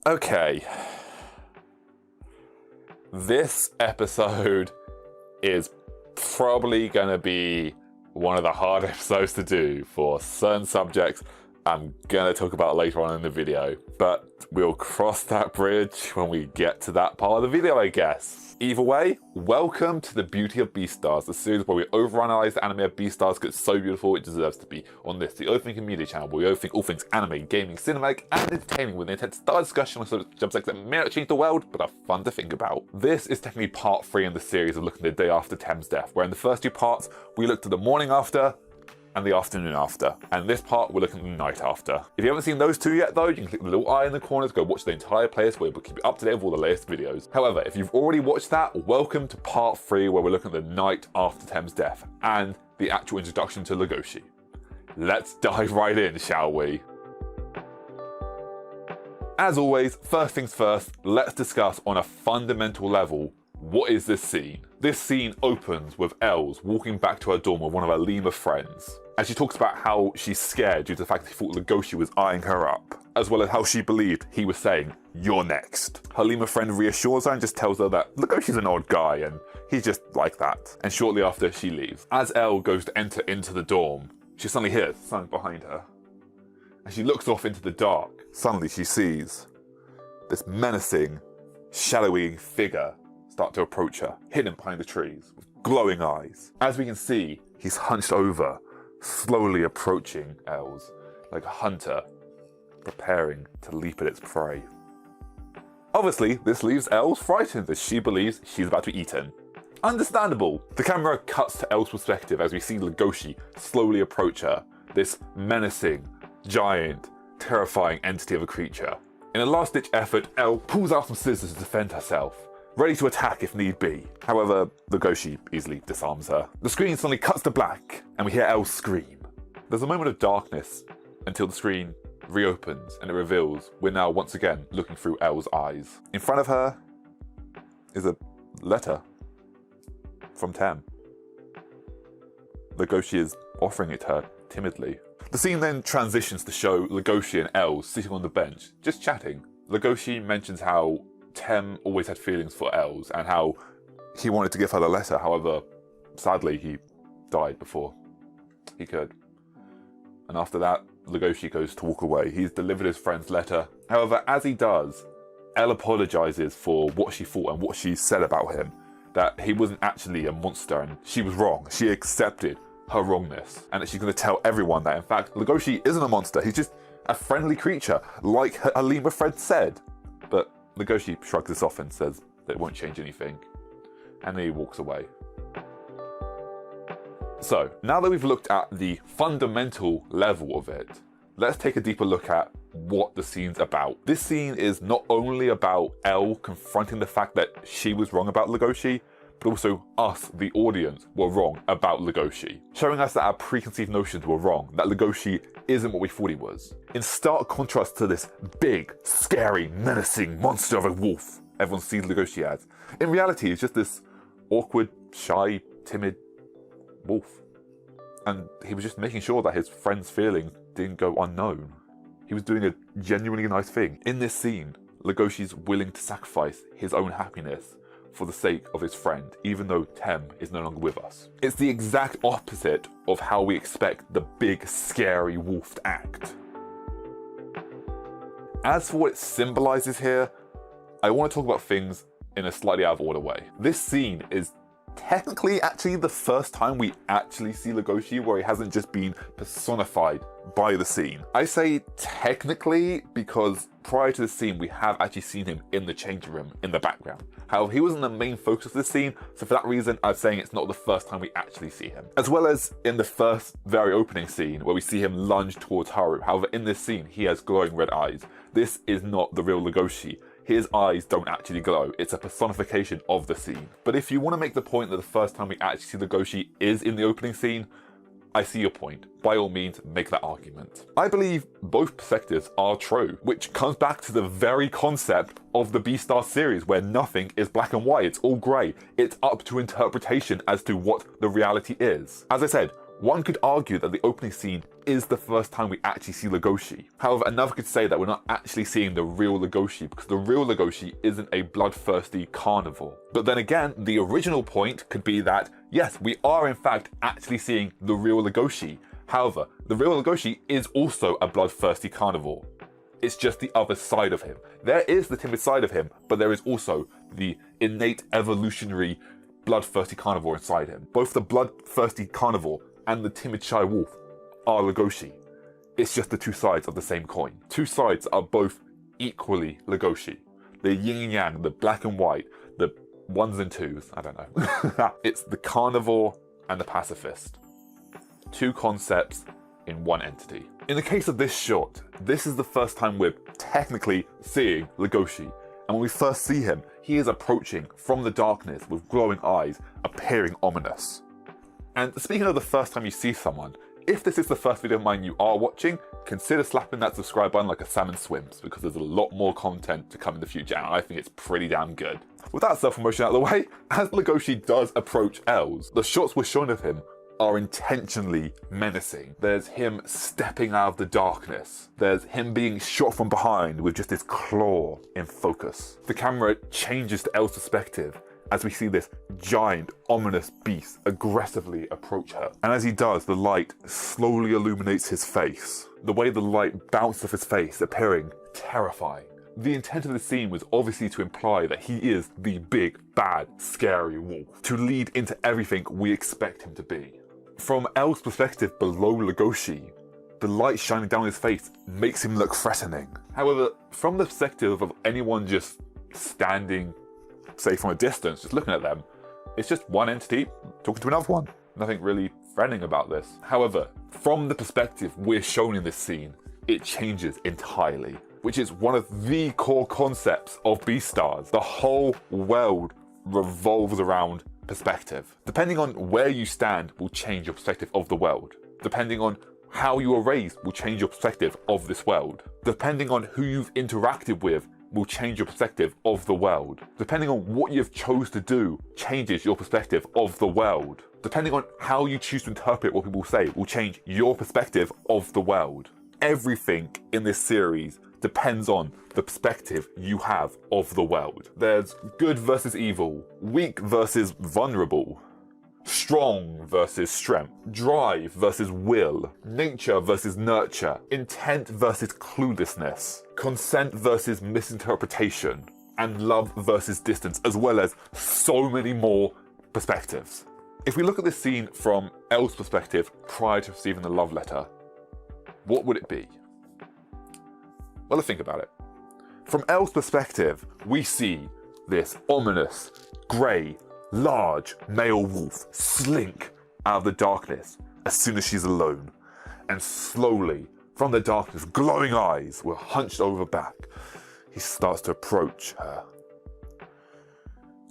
Okay. This episode is probably gonna be one of the hard episodes to do for certain subjects I'm gonna talk about later on in the video, but we'll cross that bridge when we get to that part of the video, I guess. Either way, welcome to the Beauty of Beastars, the series where we overanalyze the anime of Beastars because it's so beautiful it deserves to be on this, the Overthinking Media channel, where we overthink all things anime, gaming, cinematic, and entertaining with an intense style discussion on subjects that may not change the world, but are fun to think about. This is technically part 3 in the series of looking at the day after Tem's death, where in the first 2 parts, we looked at the morning after, and the afternoon after. And this part, we're looking at the night after. If you haven't seen those 2 yet though, you can click the little eye in the corner to go watch the entire playlist where we'll keep you up to date with all the latest videos. However, if you've already watched that, welcome to part 3 where we're looking at the night after Tem's death and the actual introduction to Legoshi. Let's dive right in, shall we? As always, first things first, let's discuss on a fundamental level, what is this scene? This scene opens with Els walking back to her dorm with one of her lemur friends. And she talks about how she's scared due to the fact that she thought Legoshi was eyeing her up, as well as how she believed he was saying, "You're next." Her lemur friend reassures her and just tells her that Legoshi's an odd guy and he's just like that. And shortly after, she leaves. As Elle goes to enter into the dorm, she suddenly hears something behind her. And she looks off into the dark. Suddenly she sees this menacing, shadowy figure start to approach her, hidden behind the trees, with glowing eyes. As we can see, he's hunched over, slowly approaching Els, like a hunter, preparing to leap at its prey. Obviously, this leaves Els frightened as she believes she's about to be eaten. Understandable! The camera cuts to Els' perspective as we see Legoshi slowly approach her, this menacing, giant, terrifying entity of a creature. In a last-ditch effort, Elle pulls out some scissors to defend herself, ready to attack if need be. However, Legoshi easily disarms her. The screen suddenly cuts to black, and we hear Elle scream. There's a moment of darkness until the screen reopens and it reveals we're now once again looking through Elle's eyes. In front of her is a letter from Tem. Legoshi is offering it to her timidly. The scene then transitions to show Legoshi and Elle sitting on the bench, just chatting. Legoshi mentions how Tem always had feelings for Els and how he wanted to give her the letter, however, sadly he died before he could. And after that, Legoshi goes to walk away. He's delivered his friend's letter. However, as he does, Elle apologizes for what she thought and what she said about him, that he wasn't actually a monster and she was wrong. She accepted her wrongness and that she's going to tell everyone that in fact Legoshi isn't a monster, he's just a friendly creature like her lemur friend said. But Legoshi shrugs this off and says that it won't change anything, and then he walks away. So, now that we've looked at the fundamental level of it, let's take a deeper look at what the scene's about. This scene is not only about Elle confronting the fact that she was wrong about Legoshi, but also us, the audience, were wrong about Legoshi, showing us that our preconceived notions were wrong, that Legoshi isn't what we thought he was. In stark contrast to this big, scary, menacing monster of a wolf everyone sees Legoshi as, in reality he's just this awkward, shy, timid wolf. And he was just making sure that his friend's feelings didn't go unknown. He was doing a genuinely nice thing. In this scene, Legoshi's willing to sacrifice his own happiness for the sake of his friend, even though Tem is no longer with us. It's the exact opposite of how we expect the big, scary wolf to act. As for what it symbolizes here, I want to talk about things in a slightly out of order way. This scene is technically actually the first time we actually see Legoshi where he hasn't just been personified by the scene. I say technically because prior to the scene we have actually seen him in the changing room in the background. However, he wasn't the main focus of the scene, so for that reason I'm saying it's not the first time we actually see him. As well as in the first very opening scene where we see him lunge towards Haru. However, in this scene he has glowing red eyes. This is not the real Legoshi. His eyes don't actually glow, it's a personification of the scene. But if you want to make the point that the first time we actually see Legoshi is in the opening scene, I see your point. By all means, make that argument. I believe both perspectives are true, which comes back to the very concept of the Beastars series where nothing is black and white, it's all grey. It's up to interpretation as to what the reality is. As I said, One could argue that the opening scene is the first time we actually see Legoshi. However, another could say that we're not actually seeing the real Legoshi because the real Legoshi isn't a bloodthirsty carnivore. But then again, the original point could be that, yes, we are in fact actually seeing the real Legoshi. However, the real Legoshi is also a bloodthirsty carnivore. It's just the other side of him. There is the timid side of him, but there is also the innate evolutionary bloodthirsty carnivore inside him. Both the bloodthirsty carnivore and the timid shy wolf are Legoshi. It's just the two sides of the same coin. Two sides are both equally Legoshi. The yin and yang, the black and white, the ones and twos, I don't know. It's the carnivore and the pacifist. Two concepts in one entity. In the case of this shot, this is the first time we're technically seeing Legoshi. And when we first see him, he is approaching from the darkness with glowing eyes, appearing ominous. And speaking of the first time you see someone, if this is the first video of mine you are watching, consider slapping that subscribe button like a salmon swims, because there's a lot more content to come in the future, and I think it's pretty damn good. With that self-promotion out of the way, as Legoshi does approach Els, the shots we're shown of him are intentionally menacing. There's him stepping out of the darkness. There's him being shot from behind with just his claw in focus. The camera changes to Els' perspective as we see this giant, ominous beast aggressively approach her. And as he does, the light slowly illuminates his face. The way the light bounces off his face, appearing terrifying. The intent of the scene was obviously to imply that he is the big, bad, scary wolf, to lead into everything we expect him to be. From Els' perspective below Legoshi, the light shining down his face makes him look threatening. However, from the perspective of anyone just standing, say from a distance, just looking at them, it's just one entity talking to another one. Nothing really threatening about this. However, from the perspective we're shown in this scene, it changes entirely, which is one of the core concepts of Beastars. The whole world revolves around perspective. Depending on where you stand will change your perspective of the world. Depending on how you are raised will change your perspective of this world. Depending on who you've interacted with will change your perspective of the world. Depending on what you've chose to do changes your perspective of the world. Depending on how you choose to interpret what people say will change your perspective of the world. Everything in this series depends on the perspective you have of the world. There's good versus evil, weak versus vulnerable, strong versus strength, drive versus will, nature versus nurture, intent versus cluelessness, consent versus misinterpretation, and love versus distance, as well as so many more perspectives. If we look at this scene from Els' perspective prior to receiving the love letter, what would it be? Well, let's think about it. From Els' perspective, we see this ominous, grey, large male wolf slink out of the darkness as soon as she's alone. And slowly, from the darkness, glowing eyes with hunched over back, he starts to approach her.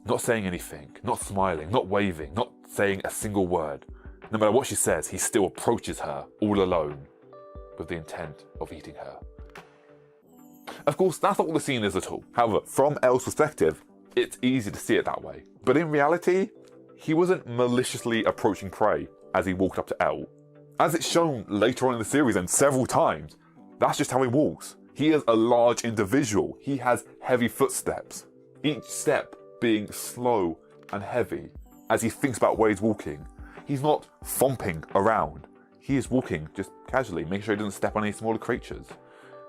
Not saying anything, not smiling, not waving, not saying a single word. No matter what she says, he still approaches her all alone with the intent of eating her. Of course, that's not what the scene is at all. However, from Els' perspective, it's easy to see it that way. But in reality, he wasn't maliciously approaching prey as he walked up to El. As it's shown later on in the series and several times, that's just how he walks. He is a large individual. He has heavy footsteps, each step being slow and heavy as he thinks about where he's walking. He's not thumping around. He is walking just casually, making sure he doesn't step on any smaller creatures.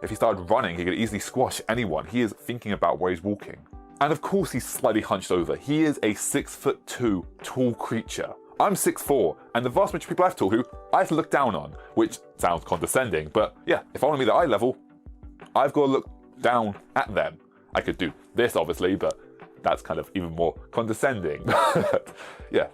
If he started running, he could easily squash anyone. He is thinking about where he's walking. And of course he's slightly hunched over. He is a 6'2" tall creature. I'm 6'4", and the vast majority of people I've talked to, I have to look down on, which sounds condescending, but yeah, if I want to be at eye level, I've got to look down at them. I could do this, obviously, but that's kind of even more condescending. Yeah,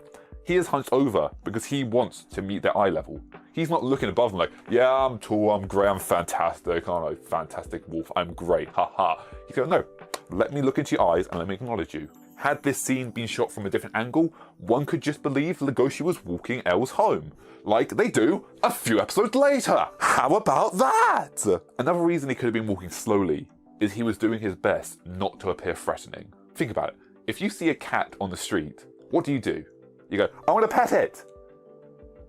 he is hunched over because he wants to meet their eye level. He's not looking above them like, yeah, I'm tall, I'm grey, I'm fantastic, aren't I? Fantastic wolf, I'm great, haha. He's going, no, let me look into your eyes and let me acknowledge you. Had this scene been shot from a different angle, one could just believe Legoshi was walking Els home, like they do a few episodes later. How about that? Another reason he could have been walking slowly is he was doing his best not to appear threatening. Think about it. If you see a cat on the street, what do? You go, I want to pet it.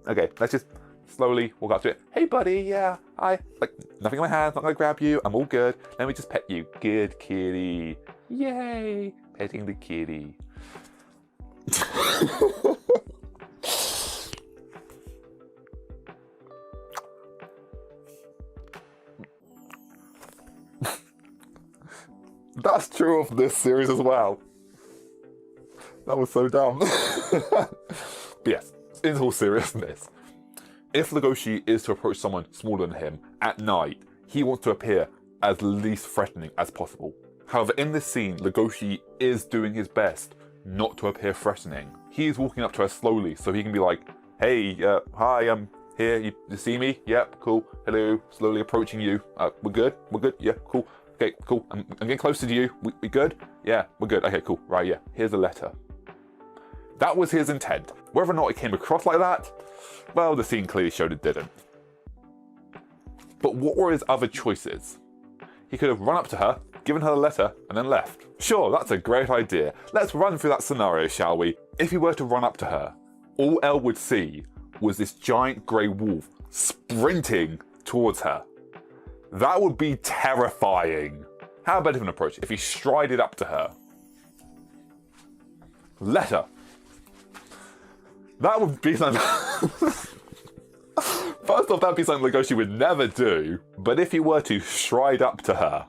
Okay, let's just slowly walk up to it. Hey buddy, yeah, hi. Like, nothing in my hands, not gonna grab you, I'm all good. Let me just pet you. Good kitty. Yay, petting the kitty. That's true of this series as well. That was so dumb. But yes, in all seriousness, if Legoshi is to approach someone smaller than him at night, he wants to appear as least threatening as possible. However, in this scene, Legoshi is doing his best not to appear threatening. He is walking up to her slowly so he can be like, hey, hi, I'm here, you see me? Yep, cool, hello, slowly approaching you. We're good, yeah, cool. Okay, cool, I'm getting closer to you. We good? Yeah, we're good. Okay, cool. Right, yeah, here's a letter. That was his intent. Whether or not it came across like that, well, the scene clearly showed it didn't. But what were his other choices? He could have run up to her, given her the letter, and then left. Sure, that's a great idea. Let's run through that scenario, shall we? If he were to run up to her, all Elle would see was this giant grey wolf sprinting towards her. That would be terrifying. How about a different approach? If he strided up to her. Letter. That would be something... First off, that would be something Legoshi would never do. But if he were to stride up to her,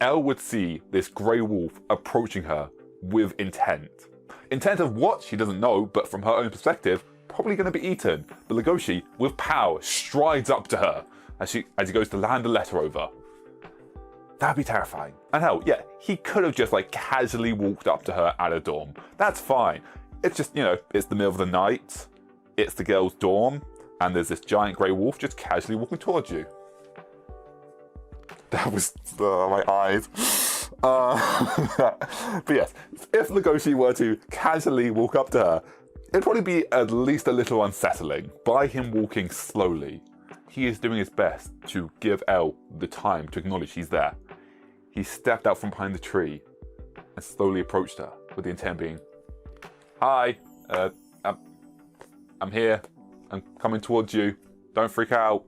Elle would see this grey wolf approaching her with intent. Intent of what? She doesn't know, but from her own perspective, probably going to be eaten. But Legoshi, with power, strides up to her as he goes to land the letter over. That'd be terrifying. And hell, yeah, he could have just like casually walked up to her at a dorm. That's fine. It's just, you know, it's the middle of the night, it's the girls' dorm, and there's this giant grey wolf just casually walking towards you. That was my eyes. But yes, if Legoshi were to casually walk up to her, it'd probably be at least a little unsettling. By him walking slowly, he is doing his best to give Elle the time to acknowledge he's there. He stepped out from behind the tree and slowly approached her with the intent being, hi, I'm here. I'm coming towards you. Don't freak out.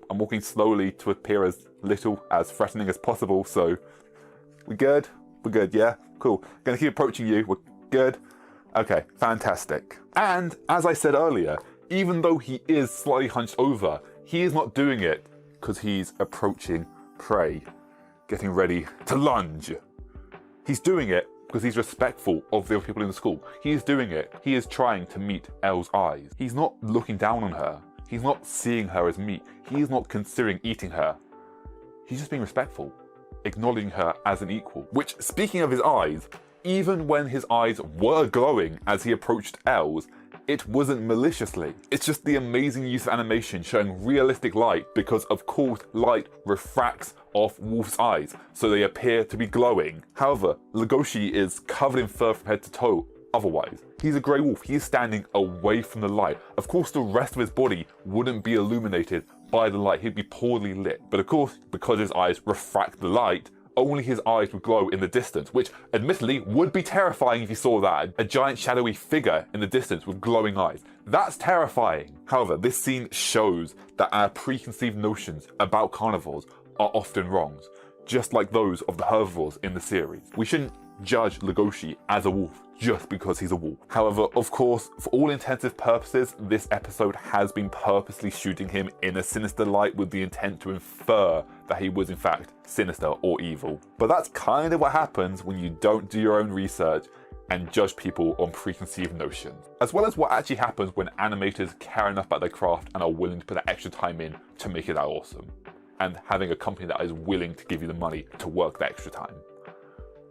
I'm walking slowly to appear as little as threatening as possible, so we good? We're good, yeah? Cool. Gonna keep approaching you. We're good? Okay, fantastic. And as I said earlier, even though he is slightly hunched over, he is not doing it because he's approaching prey, getting ready to lunge. He's doing it because he's respectful of the other people in the school. He's doing it. He is trying to meet Elle's eyes. He's not looking down on her. He's not seeing her as meat. He's not considering eating her. He's just being respectful, acknowledging her as an equal. Which, speaking of his eyes, even when his eyes were glowing as he approached Elle's, it wasn't maliciously. It's just the amazing use of animation showing realistic light because of course light refracts off Wolf's eyes, so they appear to be glowing. However, Legoshi is covered in fur from head to toe otherwise. He's a grey wolf, he's standing away from the light. Of course the rest of his body wouldn't be illuminated by the light, he'd be poorly lit. But of course, because his eyes refract the light, only his eyes would glow in the distance, which admittedly would be terrifying if you saw that. A giant shadowy figure in the distance with glowing eyes. That's terrifying. However, this scene shows that our preconceived notions about carnivores are often wrong, just like those of the herbivores in the series. We shouldn't judge Legoshi as a wolf just because he's a wolf. However, of course, for all intensive purposes, this episode has been purposely shooting him in a sinister light with the intent to infer that he was in fact sinister or evil. But that's kind of what happens when you don't do your own research and judge people on preconceived notions. As well as what actually happens when animators care enough about their craft and are willing to put that extra time in to make it that awesome. And having a company that is willing to give you the money to work that extra time.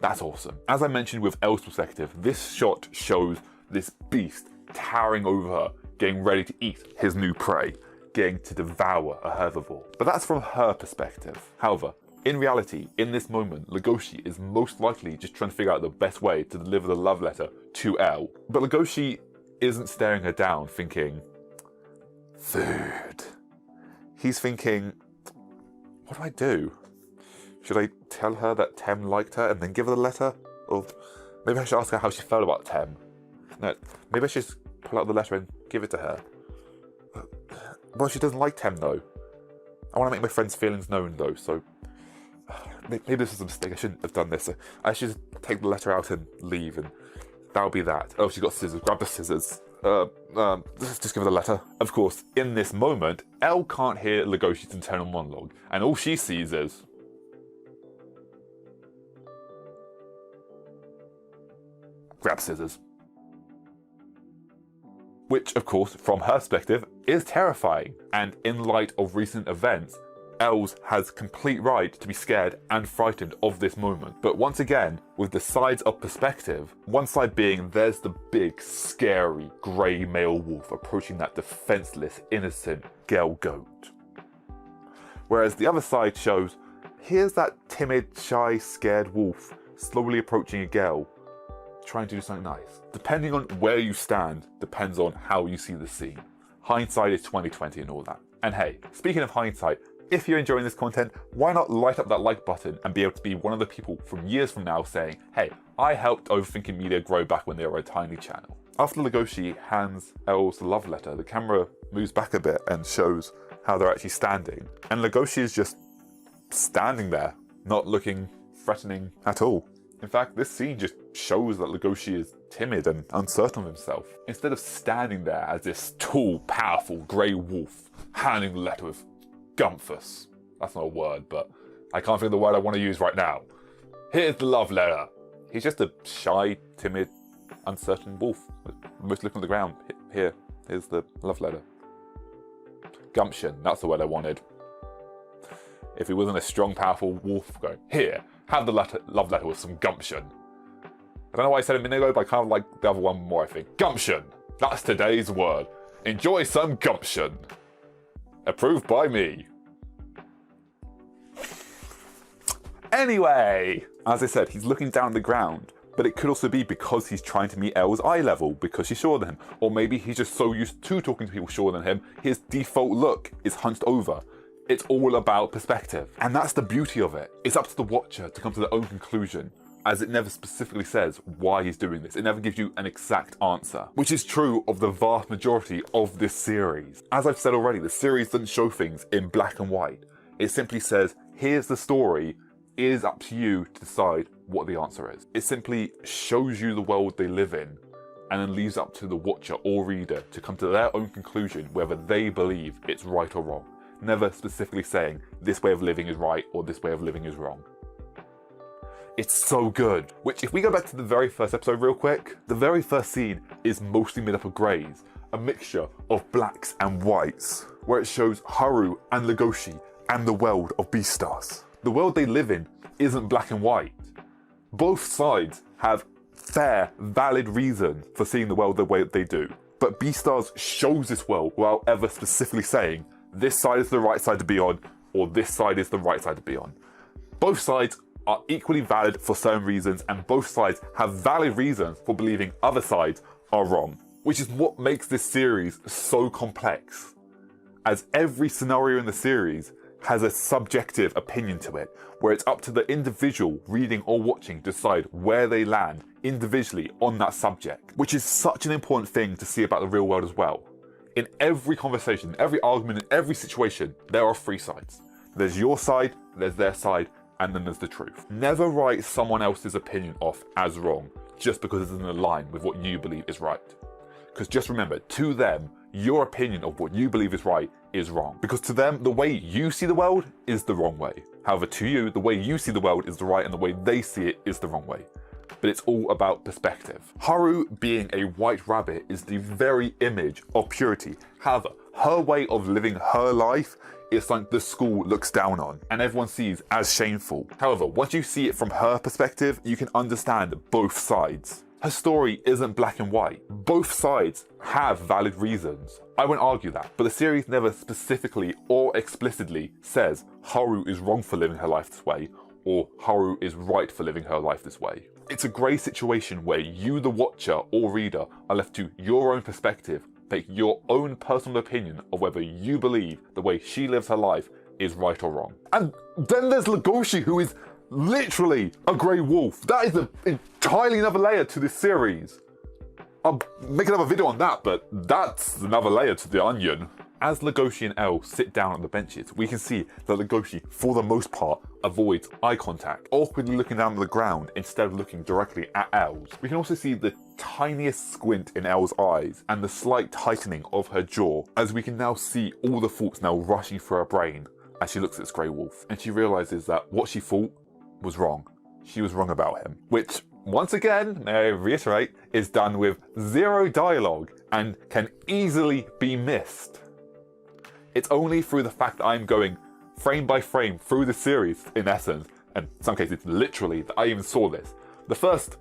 That's awesome. As I mentioned with Elle's perspective, this shot shows this beast towering over her, getting ready to eat his new prey, getting to devour a herbivore. But that's from her perspective. However, in reality, in this moment, Legoshi is most likely just trying to figure out the best way to deliver the love letter to Elle. But Legoshi isn't staring her down thinking, food. He's thinking, what do I do? Should I tell her that Tem liked her and then give her the letter? Or maybe I should ask her how she felt about Tem. No, maybe I should just pull out the letter and give it to her. Well, she doesn't like Tem though. I want to make my friend's feelings known though, so maybe this was a mistake. I shouldn't have done this. I should just take the letter out and leave, and that'll be that. Oh, she got scissors. Grab the scissors. Let's just give her the letter. Of course, in this moment, Elle can't hear Legoshi's internal monologue, and all she sees is grab scissors. Which, of course, from her perspective, is terrifying. And in light of recent events, Els has complete right to be scared and frightened of this moment. But once again, with the sides of perspective, one side being there's the big, scary, grey male wolf approaching that defenseless, innocent girl goat. Whereas the other side shows, here's that timid, shy, scared wolf slowly approaching a girl, trying to do something nice. Depending on where you stand, depends on how you see the scene. Hindsight is 20/20 and all that. And hey, speaking of hindsight, if you're enjoying this content, why not light up that like button and be able to be one of the people from years from now saying, hey, I helped Overthinking Media grow back when they were a tiny channel. After Legoshi hands Els the love letter, the camera moves back a bit and shows how they're actually standing. And Legoshi is just standing there, not looking threatening at all. In fact, this scene just shows that Legoshi is timid and uncertain of himself. Instead of standing there as this tall, powerful, grey wolf, handing the letter with Gumpfus. That's not a word, but I can't think of the word I want to use right now. Here's the love letter. He's just a shy, timid, uncertain wolf, most looking at the ground. Here's the love letter. Gumption, that's the word I wanted. If he wasn't a strong, powerful wolf going, here, have the love letter with some gumption. I don't know why I said it a minute ago, but I kind of like the other one more, I think. Gumption. That's today's word. Enjoy some gumption. Approved by me. Anyway, as I said, he's looking down at the ground, but it could also be because he's trying to meet Elle's eye level because she's shorter than him. Or maybe he's just so used to talking to people shorter than him, his default look is hunched over. It's all about perspective. And that's the beauty of it. It's up to the watcher to come to their own conclusion, as it never specifically says why he's doing this. It never gives you an exact answer, which is true of the vast majority of this series. As I've said already, the series doesn't show things in black and white. It simply says, here's the story, it is up to you to decide what the answer is. It simply shows you the world they live in, and then leaves up to the watcher or reader to come to their own conclusion whether they believe it's right or wrong. Never specifically saying, this way of living is right or this way of living is wrong. It's so good. Which, if we go back to the very first episode real quick, the very first scene is mostly made up of greys, a mixture of blacks and whites, where it shows Haru and Legoshi and the world of Beastars. The world they live in isn't black and white. Both sides have fair, valid reason for seeing the world the way they do. But Beastars shows this world without ever specifically saying, this side is the right side to be on, or this side is the right side to be on. Both sides are equally valid for certain reasons, and both sides have valid reasons for believing other sides are wrong. Which is what makes this series so complex, as every scenario in the series has a subjective opinion to it, where it's up to the individual reading or watching to decide where they land individually on that subject, which is such an important thing to see about the real world as well. In every conversation, every argument, in every situation, there are three sides. There's your side, there's their side, and then there's the truth. Never write someone else's opinion off as wrong just because it doesn't align with what you believe is right. Because just remember, to them, your opinion of what you believe is right is wrong. Because to them, the way you see the world is the wrong way. However, to you, the way you see the world is the right, and the way they see it is the wrong way. But it's all about perspective. Haru being a white rabbit is the very image of purity. However, her way of living her life is something the school looks down on and everyone sees as shameful. However, once you see it from her perspective, you can understand both sides. Her story isn't black and white. Both sides have valid reasons. I won't argue that, but the series never specifically or explicitly says Haru is wrong for living her life this way, or Haru is right for living her life this way. It's a grey situation where you, the watcher or reader, are left to your own perspective, make your own personal opinion of whether you believe the way she lives her life is right or wrong. And then there's Legoshi, who is literally a grey wolf. That is an entirely another layer to this series. I'll make another video on that, but that's another layer to the onion. As Legoshi and Elle sit down on the benches, we can see that Legoshi, for the most part, avoids eye contact, awkwardly looking down at the ground instead of looking directly at Elle's. We can also see the tiniest squint in Elle's eyes and the slight tightening of her jaw, as we can now see all the thoughts now rushing through her brain as she looks at this grey wolf, and she realises that what she thought was wrong. She was wrong about him, which, once again, may I reiterate, is done with zero dialogue and can easily be missed. It's only through the fact that I'm going frame by frame through the series, in essence, and in some cases literally, that I even saw this. The first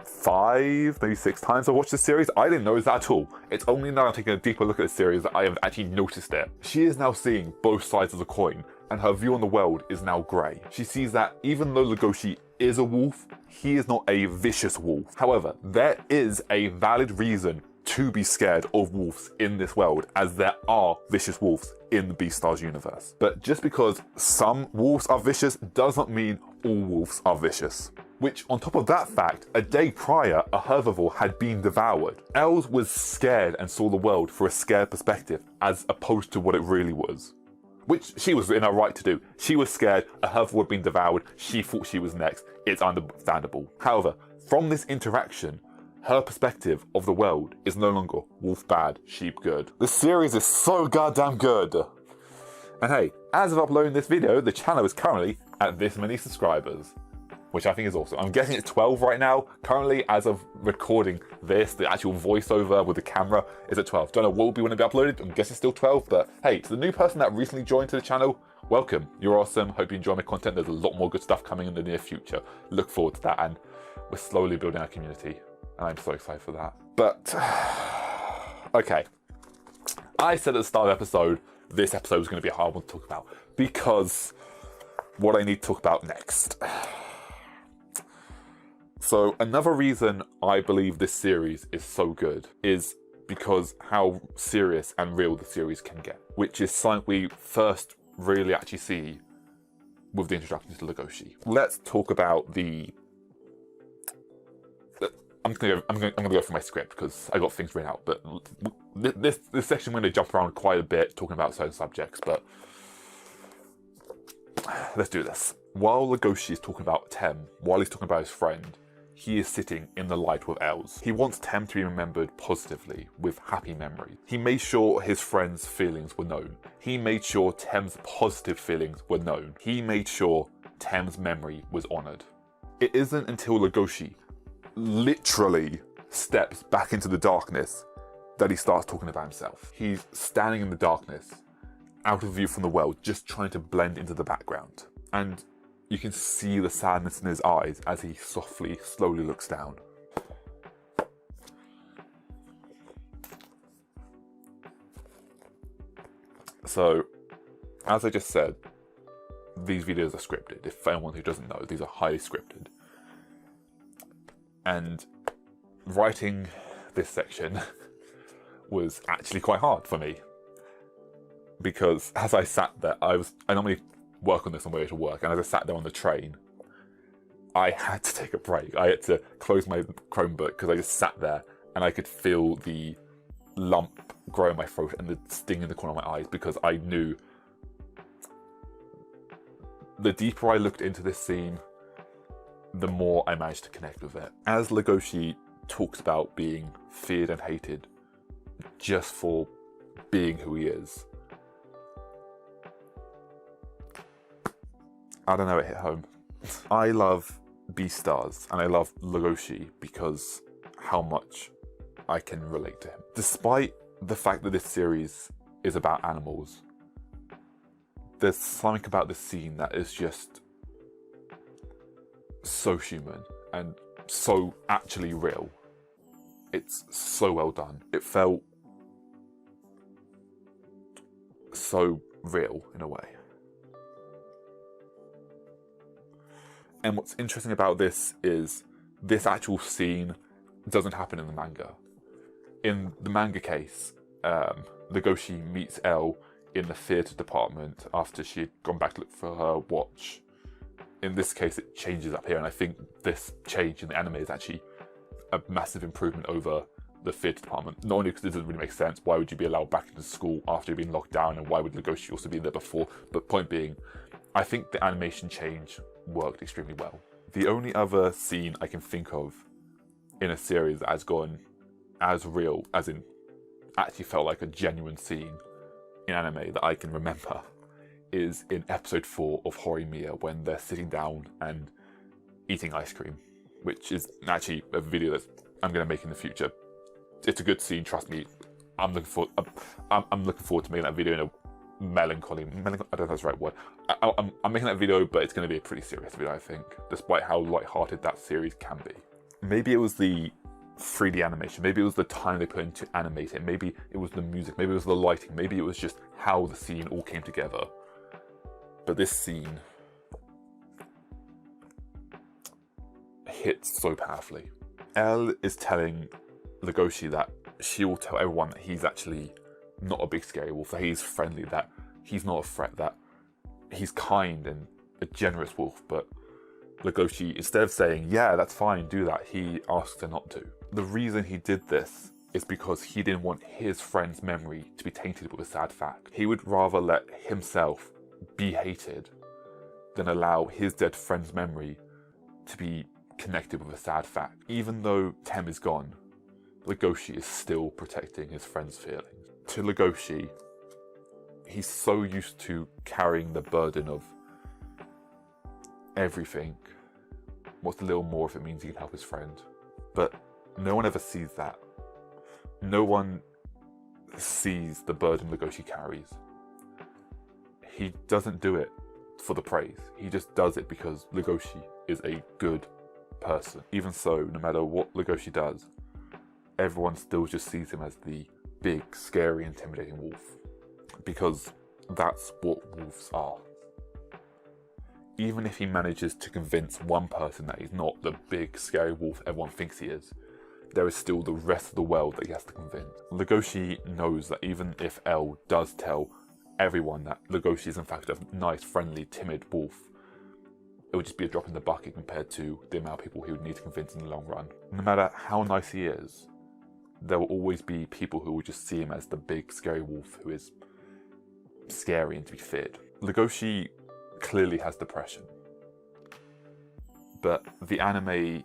5, maybe 6 times I watched this series, I didn't notice that at all. It's only now I'm taking a deeper look at the series that I have actually noticed it. She is now seeing both sides of the coin, and her view on the world is now grey. She sees that even though Legoshi is a wolf, he is not a vicious wolf. However, there is a valid reason to be scared of wolves in this world, as there are vicious wolves in the Beastars universe. But just because some wolves are vicious does not mean all wolves are vicious. Which, on top of that fact, a day prior, a herbivore had been devoured. Els was scared and saw the world through a scared perspective, as opposed to what it really was. Which she was in her right to do. She was scared, a herbivore had been devoured, she thought she was next. It's understandable. However, from this interaction, her perspective of the world is no longer wolf bad, sheep good. The series is so goddamn good. And hey, as of uploading this video, the channel is currently at this many subscribers, which I think is awesome. I'm guessing it's 12 right now. Currently, as of recording this, the actual voiceover with the camera is at 12. Don't know what will be when it be uploaded. I'm guessing it's still 12, but hey, to the new person that recently joined to the channel, welcome. You're awesome. Hope you enjoy my content. There's a lot more good stuff coming in the near future. Look forward to that, and we're slowly building our community, and I'm so excited for that. But, okay. I said at the start of the episode, this episode was going to be a hard one to talk about, because what I need to talk about next. So another reason I believe this series is so good is because how serious and real the series can get, which is something we first really actually see with the introduction to Legoshi. Let's talk about the... I'm gonna go for my script because I got things written out, but this section I'm going to jump around quite a bit talking about certain subjects, but let's do this. While Legoshi is talking about Tem, while he's talking about his friend, he is sitting in the light with Els. He wants Tem to be remembered positively, with happy memories. He made sure his friend's feelings were known. He made sure Tem's positive feelings were known. He made sure Tem's memory was honoured. It isn't until Legoshi literally steps back into the darkness that he starts talking about himself. He's standing in the darkness, out of view from the world, just trying to blend into the background. And you can see the sadness in his eyes as he softly, slowly looks down. So, as I just said, these videos are scripted. If anyone who doesn't know, these are highly scripted. And writing this section was actually quite hard for me. Because as I sat there, I normally work on this on my way to work, and as I sat there on the train, I had to take a break. I had to close my Chromebook because I just sat there and I could feel the lump grow in my throat and the sting in the corner of my eyes, because I knew the deeper I looked into this scene, the more I managed to connect with it. As Legoshi talks about being feared and hated just for being who he is, I don't know, it hit home. I love Beastars and I love Legoshi because how much I can relate to him. Despite the fact that this series is about animals, there's something about this scene that is just so human and so actually real. It's so well done. It felt so real in a way. And what's interesting about this is this actual scene doesn't happen in the manga. In the manga case, Legoshi meets Elle in the theatre department after she had gone back to look for her watch. In this case, it changes up here, and I think this change in the anime is actually a massive improvement over the theatre department. Not only because it doesn't really make sense, why would you be allowed back into school after you've been locked down, and why would Legoshi also be there before? But point being, I think the animation change worked extremely well. The only other scene I can think of in a series that has gone as real, as in actually felt like a genuine scene in anime that I can remember, is in episode 4 of Horimiya, when they're sitting down and eating ice cream, which is actually a video that I'm going to make in the future. It's a good scene, trust me. I'm looking forward to making that video in a melancholy, I don't know if that's the right word. I'm making that video, but it's going to be a pretty serious video, I think, despite how light-hearted that series can be. Maybe it was the 3D animation, maybe it was the time they put into animate it, maybe it was the music, maybe it was the lighting, maybe it was just how the scene all came together. But this scene hits so powerfully. Elle is telling Legoshi that she will tell everyone that he's actually not a big scary wolf, that he's friendly, that he's not a threat, that he's kind and a generous wolf. But Legoshi, instead of saying, yeah, that's fine, do that, he asks her not to. The reason he did this is because he didn't want his friend's memory to be tainted with a sad fact. He would rather let himself be hated than allow his dead friend's memory to be connected with a sad fact. Even though Tem is gone, Legoshi is still protecting his friend's feelings. To Legoshi, he's so used to carrying the burden of everything. What's a little more if it means he can help his friend? But no one ever sees that. No one sees the burden Legoshi carries. He doesn't do it for the praise. He just does it because Legoshi is a good person. Even so, no matter what Legoshi does, everyone still just sees him as the big, scary, intimidating wolf. Because that's what wolves are. Even if he manages to convince one person that he's not the big, scary wolf everyone thinks he is, there is still the rest of the world that he has to convince. Legoshi knows that even if Elle does tell everyone that Legoshi is in fact a nice, friendly, timid wolf, it would just be a drop in the bucket compared to the amount of people he would need to convince in the long run. No matter how nice he is, there will always be people who will just see him as the big, scary wolf who is scary and to be feared. Legoshi clearly has depression, but the anime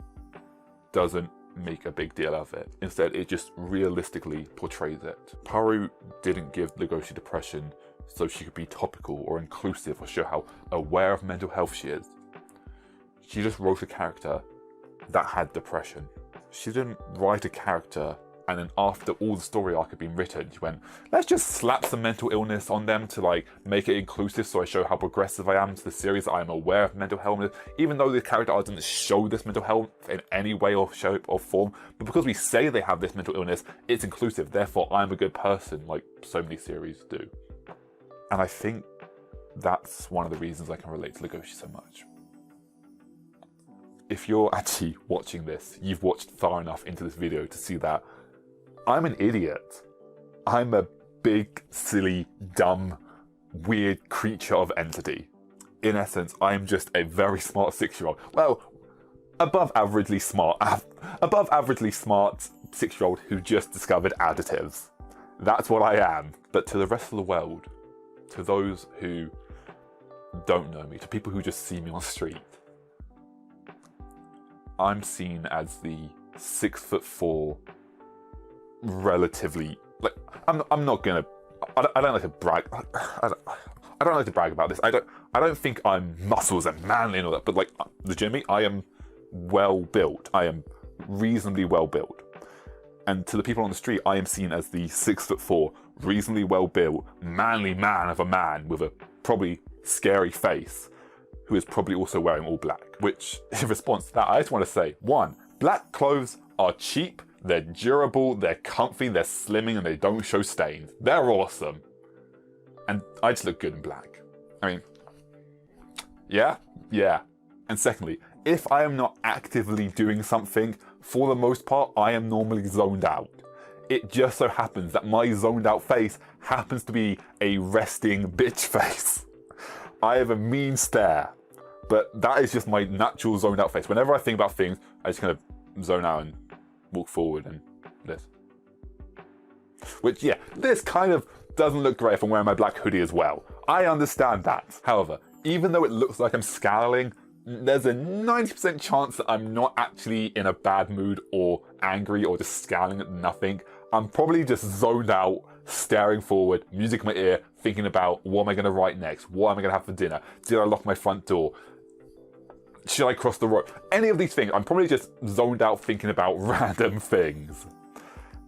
doesn't make a big deal of it. Instead, it just realistically portrays it. Paru didn't give Legoshi depression so she could be topical or inclusive or show how aware of mental health she is. She just wrote a character that had depression. She didn't write a character and then after all the story arc had been written, she went, let's just slap some mental illness on them to like make it inclusive so I show how progressive I am to the series, I am aware of mental health, even though the character art doesn't show this mental health in any way or shape or form, but because we say they have this mental illness, it's inclusive, therefore I'm a good person, like so many series do. And I think that's one of the reasons I can relate to Legoshi so much. If you're actually watching this, you've watched far enough into this video to see that I'm an idiot. I'm a big, silly, dumb, weird creature of entity. In essence, I'm just a very smart 6-year-old. Well, above averagely smart 6-year-old who just discovered additives. That's what I am. But to the rest of the world, to those who don't know me, to people who just see me on the street, I'm seen as the 6'4", relatively, like, I don't like to brag. I don't like to brag about this. I don't think I'm muscles and manly and all that, but like legitimately, I am well built. I am reasonably well built. And to the people on the street, I am seen as the 6'4", reasonably well built, manly man of a man with a probably scary face, who is probably also wearing all black. Which, in response to that, I just want to say, 1, black clothes are cheap, they're durable, they're comfy, they're slimming, and they don't show stains. They're awesome. And I just look good in black. I mean, yeah. And secondly, if I am not actively doing something, for the most part, I am normally zoned out. It just so happens that my zoned out face happens to be a resting bitch face. I have a mean stare, but that is just my natural zoned out face. Whenever I think about things, I just kind of zone out and walk forward and this. Which, yeah, this kind of doesn't look great if I'm wearing my black hoodie as well. I understand that. However, even though it looks like I'm scowling, there's a 90% chance that I'm not actually in a bad mood or angry or just scowling at nothing. I'm probably just zoned out, staring forward, music in my ear, thinking about what am I going to write next? What am I going to have for dinner? Did I lock my front door? Should I cross the road? Any of these things, I'm probably just zoned out thinking about random things.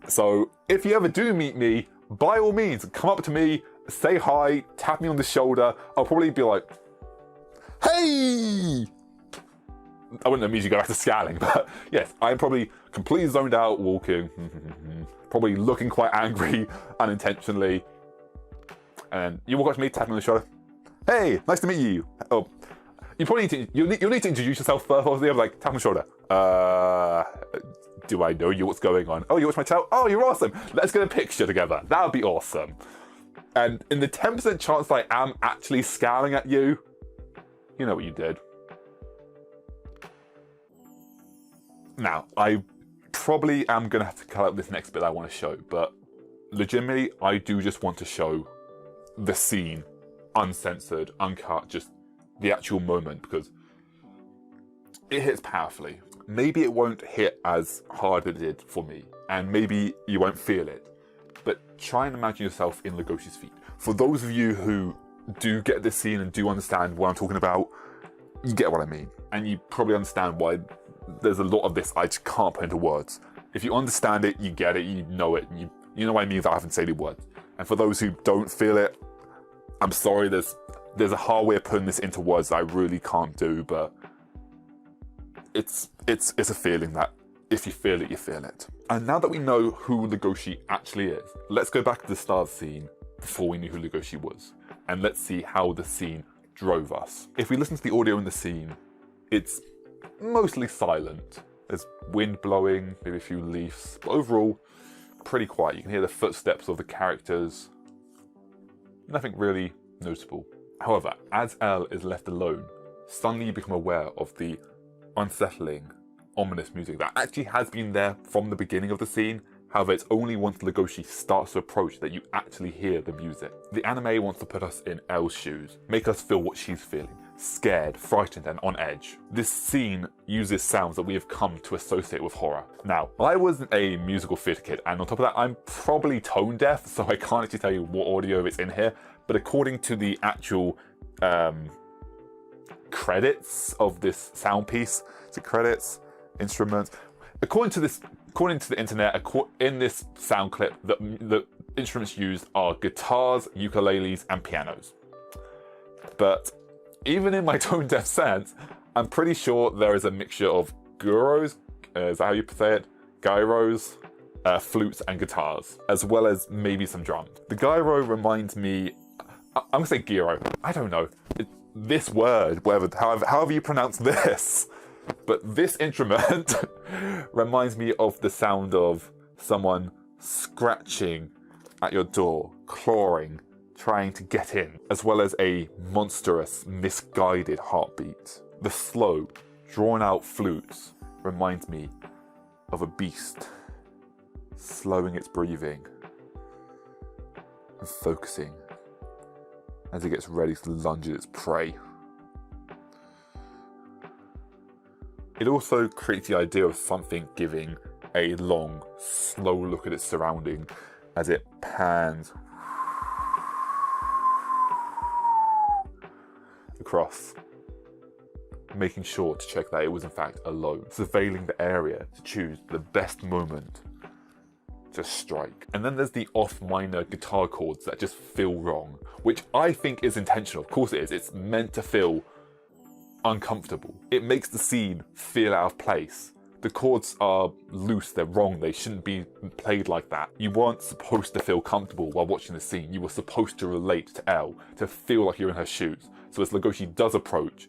So if you ever do meet me, by all means, come up to me, say hi, tap me on the shoulder. I'll probably be like, hey! I wouldn't immediately go back to scowling, but yes, I'm probably completely zoned out, walking, probably looking quite angry unintentionally. And you walk up to me, tap me on the shoulder. Hey, nice to meet you. Oh, you'll need to introduce yourself first. Obviously, I'm like, tap on the shoulder. Do I know you? What's going on? Oh, you watch my channel? Oh, you're awesome. Let's get a picture together. That would be awesome. And in the 10% chance I am actually scowling at you, you know what you did. Now, I probably am going to have to cut out this next bit I want to show, but legitimately, I do just want to show the scene, uncensored, uncut, just the actual moment, because it hits powerfully. Maybe it won't hit as hard as it did for me, and maybe you won't feel it, but try and imagine yourself in Legoshi's feet. For those of you who do get this scene and do understand what I'm talking about, you get what I mean. And you probably understand why there's a lot of this I just can't put into words. If you understand it, you get it, you know it, you know what I mean without having to say the words. And for those who don't feel it, I'm sorry, there's a hard way of putting this into words that I really can't do, but it's a feeling that if you feel it, you feel it. And now that we know who Legoshi actually is, let's go back to the start of the scene before we knew who Legoshi was. And let's see how the scene drove us. If we listen to the audio in the scene, it's mostly silent. There's wind blowing, maybe a few leaves, but overall, pretty quiet. You can hear the footsteps of the characters. Nothing really notable. However, as Elle is left alone, suddenly you become aware of the unsettling, ominous music that actually has been there from the beginning of the scene. However, it's only once Legoshi starts to approach that you actually hear the music. The anime wants to put us in Elle's shoes, make us feel what she's feeling, scared, frightened, and on edge. This scene uses sounds that we have come to associate with horror. Now, I wasn't a musical theatre kid, and on top of that, I'm probably tone deaf, so I can't actually tell you what audio is in here, but according to the actual credits of this sound piece, is it credits, instruments? According to the internet, in this sound clip, the instruments used are guitars, ukuleles, and pianos. But even in my tone deaf sense, I'm pretty sure there is a mixture of gyros, is that how you say it? Gyros, flutes, and guitars, as well as maybe some drums. The gyro reminds me, I'm gonna say gyro, I don't know. This word, however you pronounce this. But this instrument reminds me of the sound of someone scratching at your door, clawing, trying to get in, as well as a monstrous, misguided heartbeat. The slow, drawn-out flutes reminds me of a beast slowing its breathing and focusing as it gets ready to lunge at its prey. It also creates the idea of something giving a long, slow look at its surrounding as it pans across, making sure to check that it was in fact alone, surveilling the area to choose the best moment to strike. And then there's the off minor guitar chords that just feel wrong, which I think is intentional. Of course it is. It's meant to feel uncomfortable. It makes the scene feel out of place. The chords are loose, they're wrong, they shouldn't be played like that. You weren't supposed to feel comfortable while watching the scene. You were supposed to relate to Elle, to feel like you're in her shoes. So as Legoshi does approach,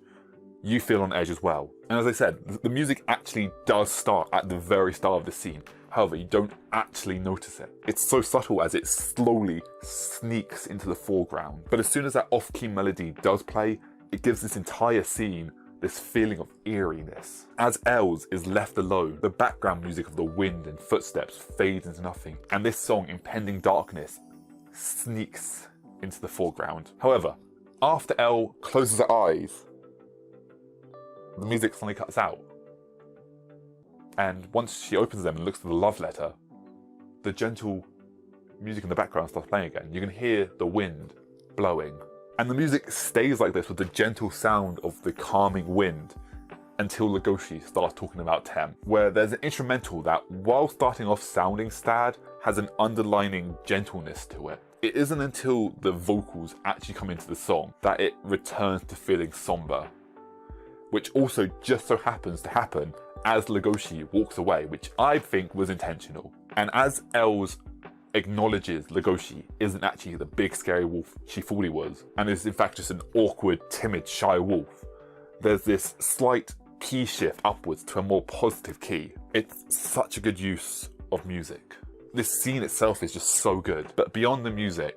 you feel on edge as well. And as I said, the music actually does start at the very start of the scene. However, you don't actually notice it. It's so subtle as it slowly sneaks into the foreground. But as soon as that off-key melody does play, it gives this entire scene this feeling of eeriness. As Els is left alone, the background music of the wind and footsteps fades into nothing, and this song, Impending Darkness, sneaks into the foreground. However, after Elle closes her eyes, the music suddenly cuts out. And once she opens them and looks at the love letter, the gentle music in the background starts playing again. You can hear the wind blowing. And the music stays like this with the gentle sound of the calming wind until Legoshi starts talking about Tem, where there's an instrumental that, while starting off sounding sad, has an underlining gentleness to it. It isn't until the vocals actually come into the song that it returns to feeling somber, which also just so happens to happen as Legoshi walks away, which I think was intentional. And as Els acknowledges Legoshi isn't actually the big scary wolf she thought he was, and is in fact just an awkward, timid, shy wolf, there's this slight key shift upwards to a more positive key. It's such a good use of music. This scene itself is just so good, but beyond the music,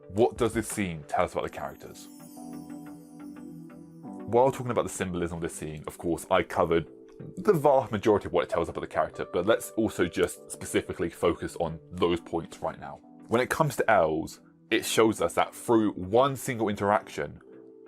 what does this scene tell us about the characters? While talking about the symbolism of this scene, of course, I covered the vast majority of what it tells about the character, but let's also just specifically focus on those points right now. When it comes to Els, it shows us that through one single interaction,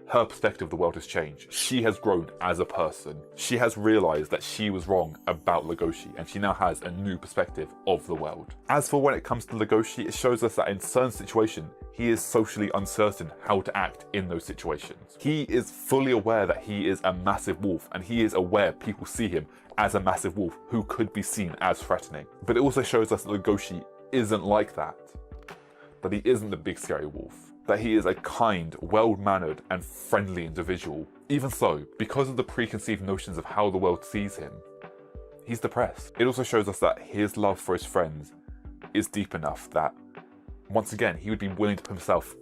her perspective of the world has changed. She has grown as a person. She has realized that she was wrong about Legoshi, and she now has a new perspective of the world. As for when it comes to Legoshi, it shows us that in certain situations, he is socially uncertain how to act in those situations. He is fully aware that he is a massive wolf, and he is aware people see him as a massive wolf who could be seen as threatening. But it also shows us that Legoshi isn't like that. That he isn't the big scary wolf. That he is a kind, well-mannered and friendly individual. Even so, because of the preconceived notions of how the world sees him, he's depressed. It also shows us that his love for his friends is deep enough that, once again, he would be willing to put himself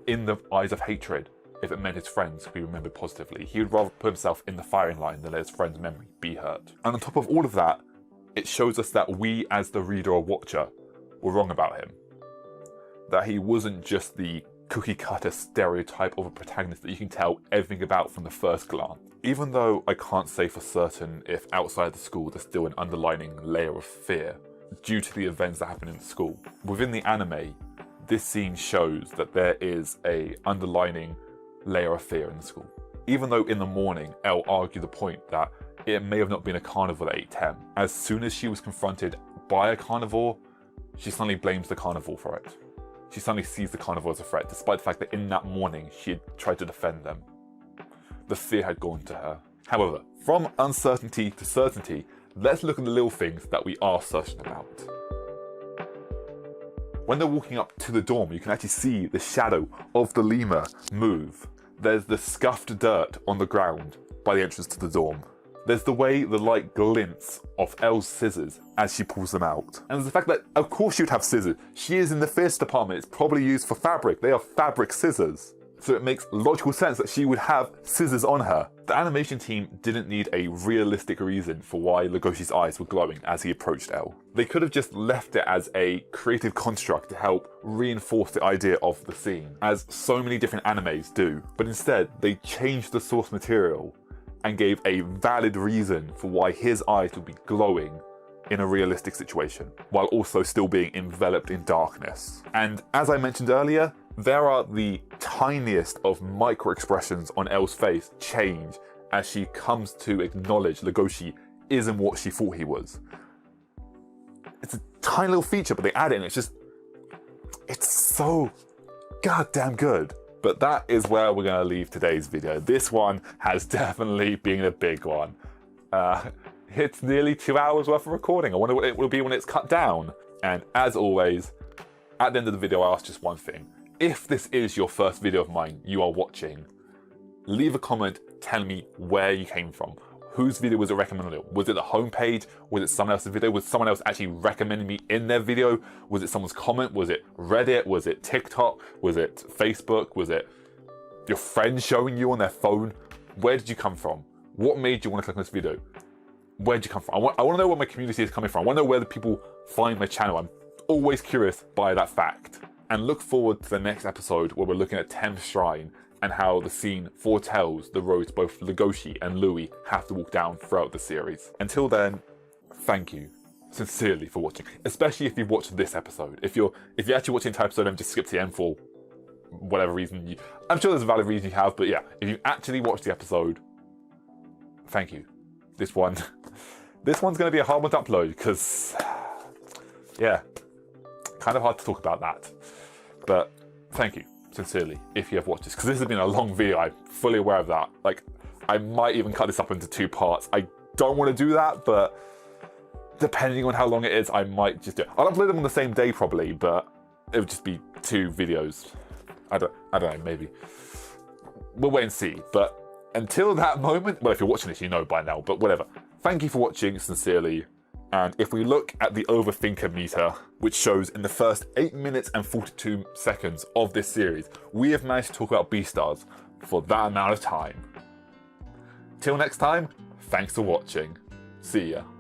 in the eyes of hatred if it meant his friends could be remembered positively. He would rather put himself in the firing line than let his friend's memory be hurt. And on top of all of that, it shows us that we as the reader or watcher were wrong about him. That he wasn't just the cookie-cutter stereotype of a protagonist that you can tell everything about from the first glance. Even though I can't say for certain if outside the school there's still an underlying layer of fear due to the events that happen in the school, within the anime, this scene shows that there is a underlying layer of fear in the school. Even though in the morning, Elle argued the point that it may have not been a carnivore that ate Tem, as soon as she was confronted by a carnivore, she suddenly blames the carnivore for it. She suddenly sees the carnivore as a threat, despite the fact that in that morning she had tried to defend them. The fear had gone to her. However, from uncertainty to certainty, let's look at the little things that we are certain about. When they're walking up to the dorm, you can actually see the shadow of the lemur move. There's the scuffed dirt on the ground by the entrance to the dorm. There's the way the light glints off Elle's scissors as she pulls them out. And there's the fact that, of course she would have scissors. She is in the theatre department. It's probably used for fabric. They are fabric scissors. So it makes logical sense that she would have scissors on her. The animation team didn't need a realistic reason for why Legoshi's eyes were glowing as he approached Elle. They could have just left it as a creative construct to help reinforce the idea of the scene, as so many different animes do. But instead, they changed the source material and gave a valid reason for why his eyes would be glowing in a realistic situation, while also still being enveloped in darkness. And as I mentioned earlier, there are the tiniest of micro expressions on Elle's face change as she comes to acknowledge Legoshi isn't what she thought he was. It's a tiny little feature, but they add it and it's so goddamn good. But that is where we're going to leave today's video. This one has definitely been a big one. It's nearly 2 hours worth of recording. I wonder what it will be when it's cut down. And as always, at the end of the video, I ask just one thing. If this is your first video of mine you are watching, leave a comment telling me where you came from. Whose video was it recommended? Was it the homepage? Was it someone else's video? Was someone else actually recommending me in their video? Was it someone's comment? Was it Reddit? Was it TikTok? Was it Facebook? Was it your friend showing you on their phone? Where did you come from? What made you want to click on this video? Where did you come from? I want to know where my community is coming from. I want to know where the people find my channel. I'm always curious by that fact. And look forward to the next episode where we're looking at Tem's Shrine and how the scene foretells the roads both Legoshi and Louis have to walk down throughout the series. Until then, thank you sincerely for watching, especially if you've watched this episode. If you're actually watching the entire episode and just skip to the end for whatever reason, I'm sure there's a valid reason you have, but yeah, if you actually watched the episode, thank you. This one's going to be a hard one to upload because, yeah, kind of hard to talk about that. But thank you sincerely if you have watched this, because this has been a long video. I'm fully aware of that. Like, I might even cut this up into 2 parts. I don't want to do that, but depending on how long it is, I might just do it. I'll upload them on the same day probably, but it would just be 2 videos. I don't know, maybe. We'll wait and see. But until that moment, well, if you're watching this, you know by now, but whatever. Thank you for watching sincerely. And if we look at the Overthinker meter, which shows in the first 8 minutes and 42 seconds of this series, we have managed to talk about Beastars for that amount of time. Till next time, thanks for watching. See ya.